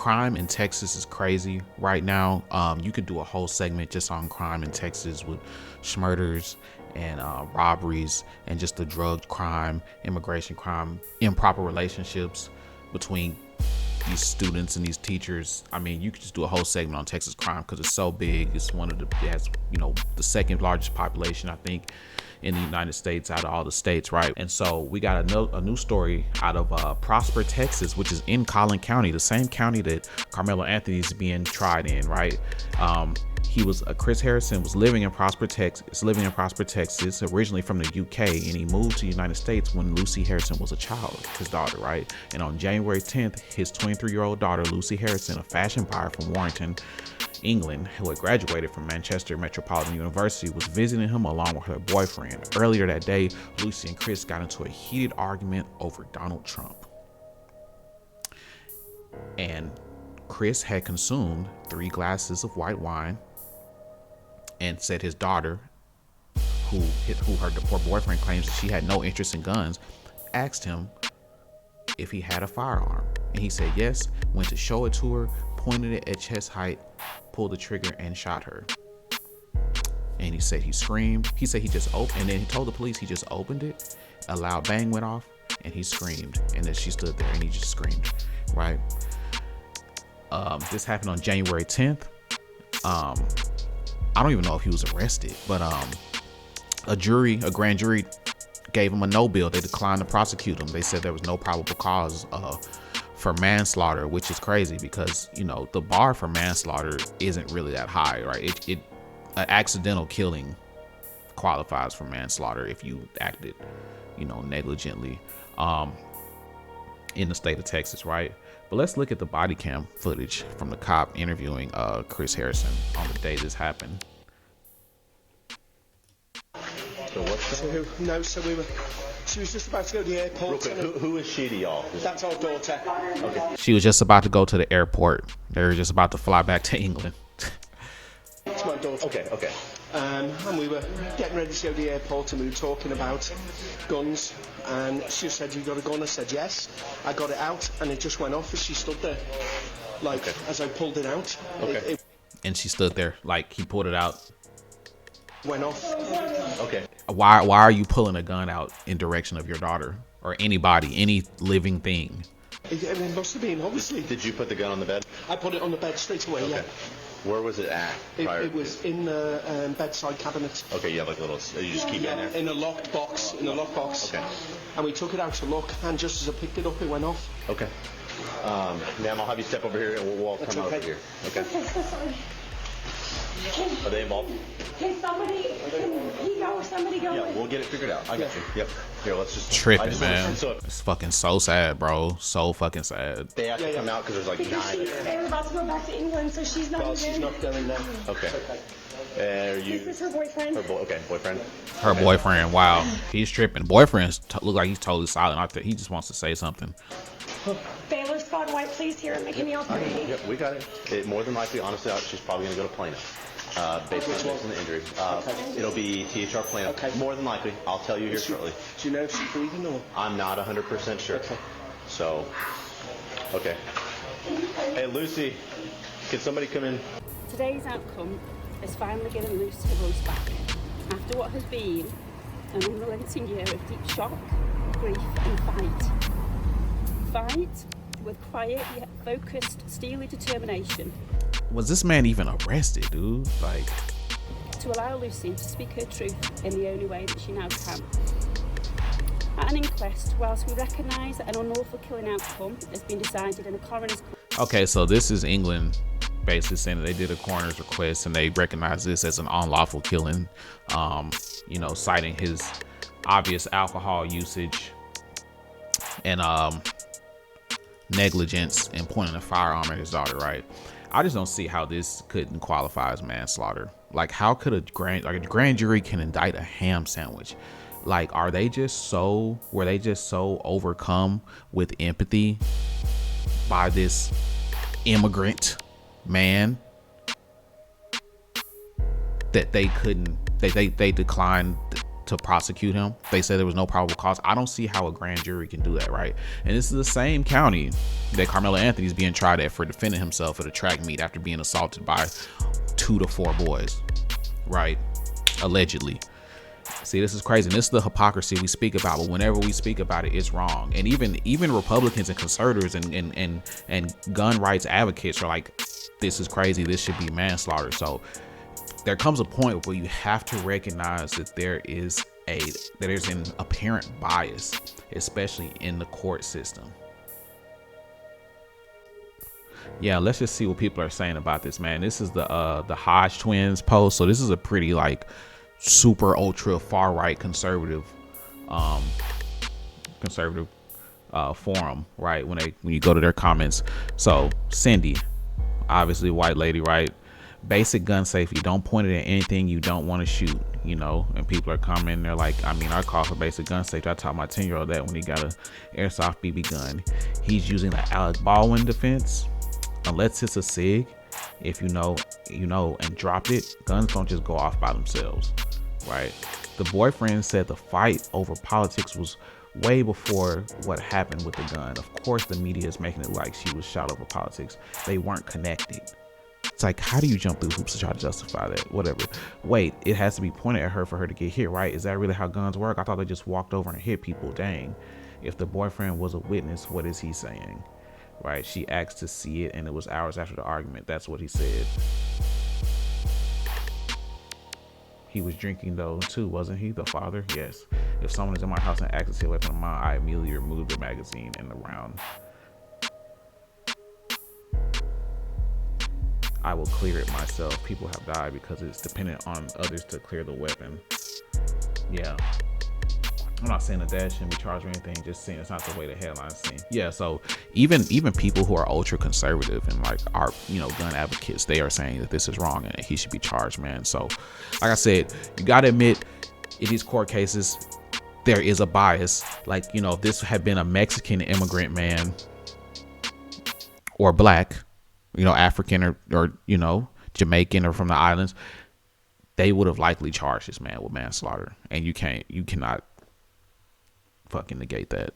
crime in Texas is crazy right now. You could do a whole segment just on crime in Texas with murders and robberies and just the drug crime, immigration crime, improper relationships between these students and these teachers. I mean, you could just do a whole segment on Texas crime because it's so big. It's one of the, it has, the second largest population, I think, in the United States out of all the states, right? And so we got a new story out of Prosper, Texas, which is in Collin County, the same county that Carmelo Anthony's being tried in, right? Kris Harrison was living in Prosper, Texas, originally from the UK, and he moved to the United States when Lucy Harrison was a child, his daughter, right? And on January 10th, his 23-year-old daughter, Lucy Harrison, a fashion buyer from Warrington, England, who had graduated from Manchester Metropolitan University, was visiting him along with her boyfriend. Earlier that day, Lucy and Kris got into a heated argument over Donald Trump. And Kris had consumed 3 glasses of white wine and said his daughter, who her boyfriend claims that she had no interest in guns, asked him if he had a firearm. And he said yes, went to show it to her, pointed it at chest height, pulled the trigger, and shot her. And he said he screamed. He said he just opened, and then he told the police he just opened it. A loud bang went off, and he screamed. And then she stood there, and he just screamed, right? This happened on January 10th. I don't even know if he was arrested, but a grand jury gave him a no bill. They declined to prosecute him. They said there was no probable cause for manslaughter, which is crazy because the bar for manslaughter isn't really that high, right? An accidental killing qualifies for manslaughter if you acted negligently in the state of Texas, right? But let's look at the body cam footage from the cop interviewing Kris Harrison on the day this happened. So what's that? No, so she was just about to go to the airport. Who is she to y'all? That's our daughter. Okay. She was just about to go to the airport. They were just about to fly back to England. It's my daughter. Okay. And we were getting ready to go to the airport, and we were talking about guns, and she said, "You got a gun?" I said, "Yes." I got it out, and it just went off as she stood there, as I pulled it out. Okay. And she stood there, like he pulled it out. Went off. Okay. Why are you pulling a gun out in direction of your daughter or anybody, any living thing? It must have been, obviously. Did you put the gun on the bed? I put it on the bed straight away, okay. Yeah. Where was it at? It was in the bedside cabinet. Okay, you have like a little, you just keep it in there? In a locked box, Okay. And we took it out to look, and just as I picked it up, it went off. Okay. Ma'am, I'll have you step over here, and we'll all come over here. Okay. Are they involved? Can somebody go? Yeah, we'll get it figured out. I got you. Yep. Here, let's just... Tripping, man. It's fucking so sad, bro. So fucking sad. They have to come out because there's like 9 of them. They're about to go back to England, so she's not She's not going now. Okay. Are you... This is her boyfriend. Boyfriend. Her boyfriend, wow. He's tripping. Boyfriend look like he's totally silent. I think he just wants to say something. Baylor Squad White, please, here and make a meal for me. Yep, we got it. More than likely, honestly, she's probably going to go to Plano. Based on the injury. It'll be THR Plano. Okay. More than likely. I'll tell you here shortly. Do you know if she's breathing or? I'm not 100% sure. Okay. So, okay. Hey, Lucy, can somebody come in? Today's outcome has finally given Lucy her voice back after what has been an unrelenting year of deep shock, grief and fight. Fight with quiet yet focused, steely determination. Was this man even arrested, dude? Like, to allow Lucy to speak her truth in the only way that she now can. At an inquest, whilst we recognise that an unlawful killing outcome has been decided in a coroner's... Okay, so this is England basically saying that they did a coroner's request and they recognize this as an unlawful killing, citing his obvious alcohol usage and negligence in pointing a firearm at his daughter, right? I just don't see how this couldn't qualify as manslaughter. Like, how could a grand jury can indict a ham sandwich? Like, were they just so overcome with empathy by this immigrant man that they declined to prosecute him. They said there was no probable cause. I don't see how a grand jury can do that, right? And this is the same county that Carmelo Anthony's being tried at for defending himself at a track meet after being assaulted by 2 to 4 boys, right? Allegedly. See, this is crazy. And this is the hypocrisy we speak about, but whenever we speak about it, it's wrong. And even Republicans and conservatives and gun rights advocates are like, this is crazy. This should be manslaughter. So there comes a point where you have to recognize that there's an apparent bias, especially in the court system. Yeah, let's just see what people are saying about this, man. This is the Hodge twins post. So this is a pretty like super ultra far right conservative forum, right? When you go to their comments. So Cindy, obviously white lady, right? Basic gun safety, don't point it at anything you don't want to shoot, you know. And people are commenting, they're like, I mean, I call for basic gun safety. I taught my 10-year-old that when he got a airsoft BB gun. He's using the Alec Baldwin defense. Unless it's a SIG, if you know and dropped it, guns don't just go off by themselves, right? The boyfriend said the fight over politics was way before what happened with the gun. Of course the media is making it like she was shot over politics. They weren't connected. It's like, how do you jump through hoops to try to justify that? Whatever. Wait, it has to be pointed at her for her to get hit, right? Is that really how guns work? I thought they just walked over and hit people. Dang. If the boyfriend was a witness, what is he saying? Right? She asked to see it, and it was hours after the argument. That's what he said. He was drinking though too, wasn't he? The father? Yes. If someone is in my house and acts to see a weapon of mine, I immediately remove the magazine and the round. I will clear it myself. People have died because it's dependent on others to clear the weapon. Yeah. I'm not saying that shouldn't be charged or anything, just saying it's not the way the headlines seem. Yeah, so even people who are ultra conservative and like are, gun advocates, they are saying that this is wrong and he should be charged, man. So like I said, you gotta admit, in these court cases, there is a bias. Like, if this had been a Mexican immigrant man or black, African or Jamaican or from the islands, they would have likely charged this man with manslaughter. And you cannot fucking negate that.